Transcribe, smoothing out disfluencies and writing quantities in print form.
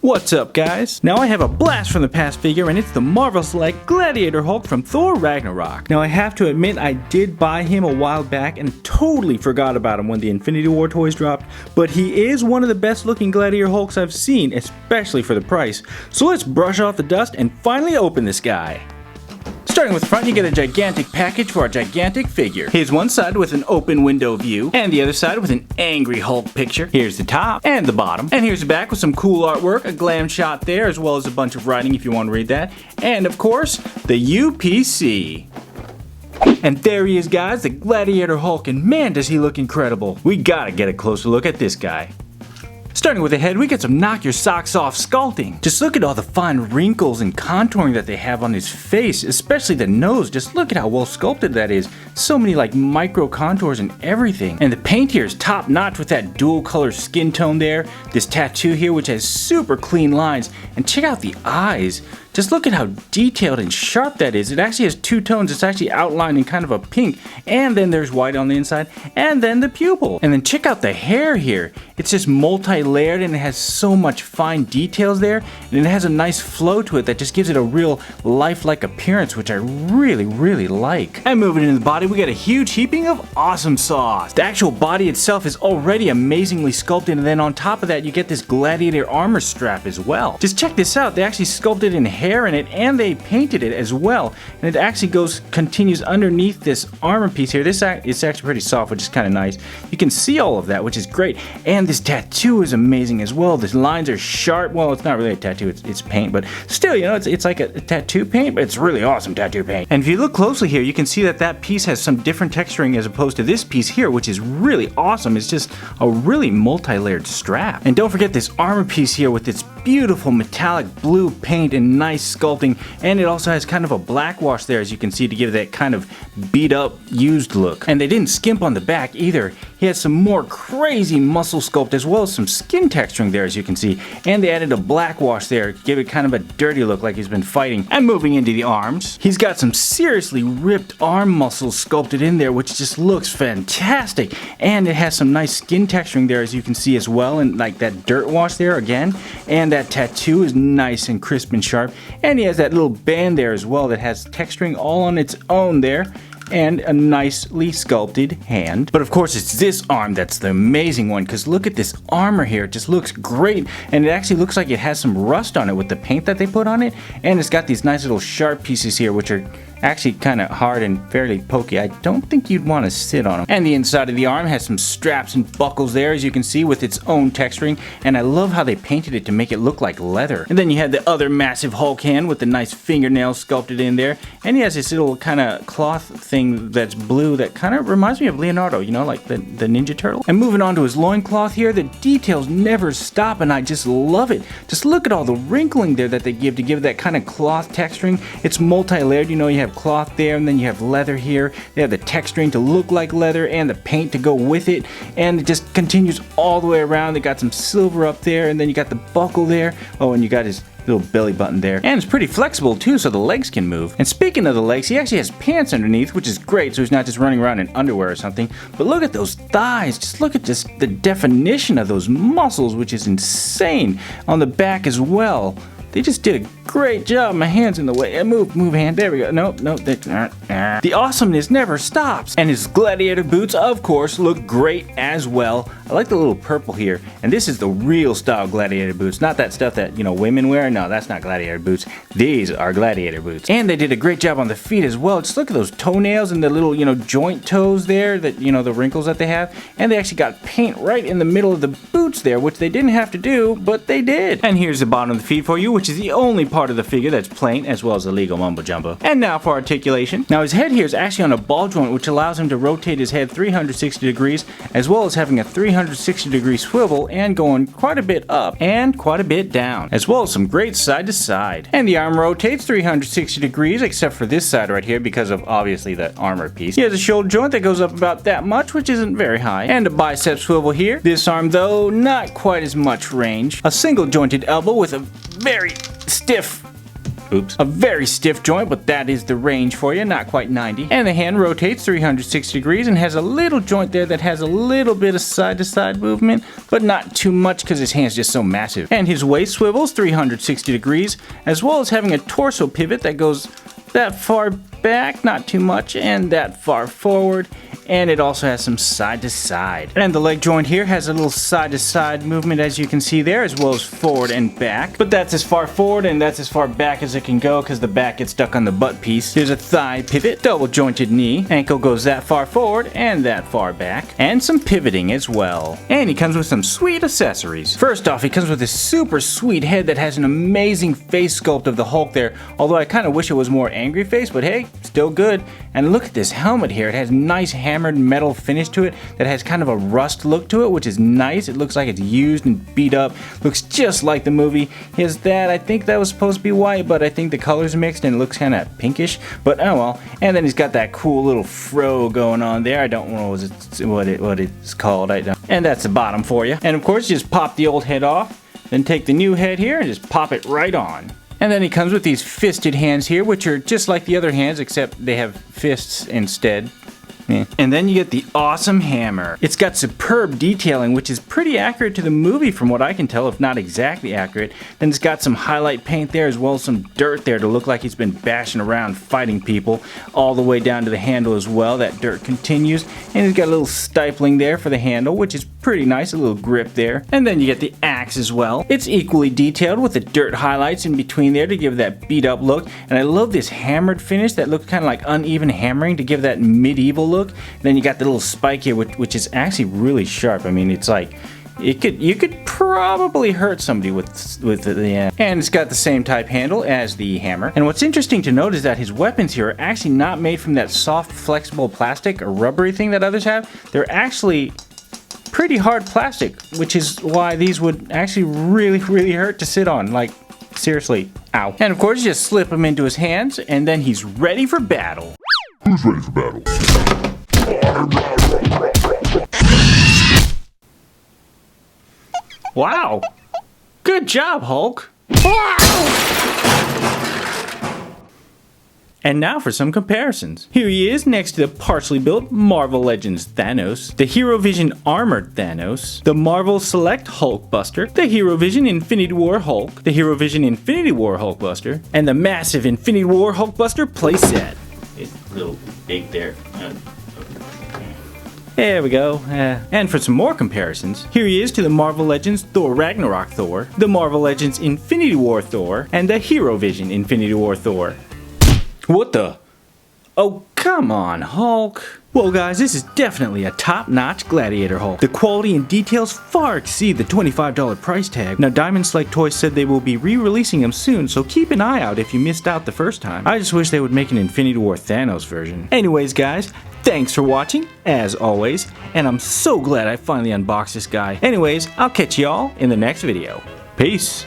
What's up, guys? Now I have a blast from the past figure, and it's the Marvel Select Gladiator Hulk from Thor Ragnarok. Now I have to admit I did buy him a while back and totally forgot about him when the Infinity War toys dropped, but he is one of the best looking Gladiator Hulks I've seen, especially for the price. So let's brush off the dust and finally open this guy. Starting with the front, you get a gigantic package for a gigantic figure. Here's one side with an open window view, and the other side with an angry Hulk picture. Here's the top and the bottom. And here's the back with some cool artwork, a glam shot there, as well as a bunch of writing if you want to read that. And of course, the UPC. And there he is, guys, the Gladiator Hulk, and man does he look incredible. We gotta get a closer look at this guy. Starting with the head, we get some knock your socks off sculpting. Just look at all the fine wrinkles and contouring that they have on his face, especially the nose. Just look at how well sculpted that is. So many like micro contours and everything. And the paint here is top notch with that dual color skin tone there. This tattoo here which has super clean lines. And check out the eyes. Just look at how detailed and sharp that is. It actually has two tones. It's actually outlined in kind of a pink. And then there's white on the inside. And then the pupil. And then check out the hair here. It's just multi-layered and it has so much fine details there. And it has a nice flow to it that just gives it a real lifelike appearance, which I really like. And moving into the body, we get a huge heaping of awesome sauce. The actual body itself is already amazingly sculpted. And then on top of that, you get this gladiator armor strap as well. Just check this out. They actually sculpted in hair in it, and they painted it as well, and it actually continues underneath this armor piece here. It's actually pretty soft, which is kind of nice. You can see all of that, which is great. And this tattoo is amazing as well. The lines are sharp. Well, it's not really a tattoo, it's paint, but still, you know, it's like a tattoo paint, but it's really awesome tattoo paint. And if you look closely here, you can see that that piece has some different texturing as opposed to this piece here, which is really awesome. It's just a really multi-layered strap. And don't forget this armor piece here with its beautiful metallic blue paint and nice sculpting, and it also has kind of a black wash there, as you can see, to give that kind of beat up used look. And they didn't skimp on the back either. He has some more crazy muscle sculpt as well as some skin texturing there, as you can see, and they added a black wash there to give it kind of a dirty look like he's been fighting. And moving into the arms, he's got some seriously ripped arm muscles sculpted in there, which just looks fantastic, and it has some nice skin texturing there, as you can see as well, and like that dirt wash there again. And that tattoo is nice and crisp and sharp. And he has that little band there as well that has texturing all on its own there. And a nicely sculpted hand. But of course it's this arm that's the amazing one, because look at this armor here. It just looks great, and it actually looks like it has some rust on it with the paint that they put on it, and it's got these nice little sharp pieces here which are actually kind of hard and fairly pokey. I don't think you'd want to sit on them. And the inside of the arm has some straps and buckles there, as you can see, with its own texturing, and I love how they painted it to make it look like leather. And then you have the other massive Hulk hand with the nice fingernails sculpted in there, and he has this little kind of cloth thing that's blue that kind of reminds me of Leonardo, you know, like the Ninja Turtle. And moving on to his loincloth here, the details never stop, and I just love it. Just look at all the wrinkling there that they give to give that kind of cloth texturing. It's multi-layered, you know, you have cloth there, and then you have leather here. They have the texturing to look like leather and the paint to go with it, and it just continues all the way around. They got some silver up there, and then you got the buckle there. Oh, and you got his little belly button there, and it's pretty flexible too, so the legs can move. And speaking of the legs, he actually has pants underneath, which is great, so he's not just running around in underwear or something. But look at those thighs. Just look at just the definition of those muscles, which is insane. On the back as well, they just did a great job. My hand's in the way. Move hand. There we go. Nope. The awesomeness never stops. And his gladiator boots, of course, look great as well. I like the little purple here. And this is the real style gladiator boots. Not that stuff that, you know, women wear. No, that's not gladiator boots. These are gladiator boots. And they did a great job on the feet as well. Just look at those toenails and the little, you know, joint toes there, that, you know, the wrinkles that they have. And they actually got paint right in the middle of the boots there, which they didn't have to do, but they did. And here's the bottom of the feet for you, which is the only part of the figure that's plain, as well as the legal mumbo jumbo. And now for articulation. Now his head here is actually on a ball joint, which allows him to rotate his head 360 degrees, as well as having a 360 degree swivel and going quite a bit up and quite a bit down, as well as some great side to side. And the arm rotates 360 degrees, except for this side right here, because of obviously the armor piece. He has a shoulder joint that goes up about that much, which isn't very high, and a bicep swivel here. This arm, though, not quite as much range. A single jointed elbow with a very stiff Oops. A very stiff joint, but that is the range for you, not quite 90. And the hand rotates 360 degrees and has a little joint there that has a little bit of side-to-side movement, but not too much because his hand's just so massive. And his waist swivels 360 degrees, as well as having a torso pivot that goes that far back, not too much, and that far forward. And it also has some side to side. And the leg joint here has a little side to side movement, as you can see there, as well as forward and back. But that's as far forward and that's as far back as it can go because the back gets stuck on the butt piece. There's a thigh pivot, double jointed knee, ankle goes that far forward and that far back, and some pivoting as well. And he comes with some sweet accessories. First off, he comes with this super sweet head that has an amazing face sculpt of the Hulk there, although I kind of wish it was more angry face, but hey, still good. And look at this helmet here. It has nice hammered metal finish to it that has kind of a rust look to it, which is nice. It looks like it's used and beat up. Looks just like the movie. He has that. I think that was supposed to be white, but I think the colors mixed and it looks kind of pinkish, but oh well. And then he's got that cool little fro going on there. I don't know what it's called. I don't. And that's the bottom for you. And of course, you just pop the old head off, then take the new head here and just pop it right on. And then he comes with these fisted hands here, which are just like the other hands, except they have fists instead. And then you get the awesome hammer. It's got superb detailing, which is pretty accurate to the movie from what I can tell, if not exactly accurate. Then it's got some highlight paint there, as well as some dirt there to look like he's been bashing around fighting people, all the way down to the handle as well. That dirt continues, and he's got a little stippling there for the handle, which is pretty nice, a little grip there. And then you get the axe as well. It's equally detailed with the dirt highlights in between there to give that beat up look. And I love this hammered finish that looks kind of like uneven hammering to give that medieval look. Then you got the little spike here, which is actually really sharp. I mean, it's like you could probably hurt somebody with the and it's got the same type handle as the hammer. And what's interesting to note is that his weapons here are actually not made from that soft, flexible plastic or rubbery thing that others have. They're actually pretty hard plastic, which is why these would actually really hurt to sit on. Like, seriously, ow. And of course, you just slip him into his hands, and then he's ready for battle. Who's ready for battle? Wow! Good job, Hulk! And now for some comparisons. Here he is next to the partially built Marvel Legends Thanos, the Hero Vision Armored Thanos, the Marvel Select Hulkbuster, the Hero Vision Infinity War Hulk, the Hero Vision Infinity War Hulkbuster, and the massive Infinity War Hulkbuster playset. It's a little big there. There we go. And for some more comparisons, here he is to the Marvel Legends Thor Ragnarok Thor, the Marvel Legends Infinity War Thor, and the Hero Vision Infinity War Thor. What the? Oh, come on, Hulk. Well guys, this is definitely a top-notch Gladiator Hulk. The quality and details far exceed the $25 price tag. Now Diamond Select Toys said they will be re-releasing them soon, so keep an eye out if you missed out the first time. I just wish they would make an Infinity War Thanos version. Anyways guys, thanks for watching, as always, and I'm so glad I finally unboxed this guy. Anyways, I'll catch y'all in the next video. Peace.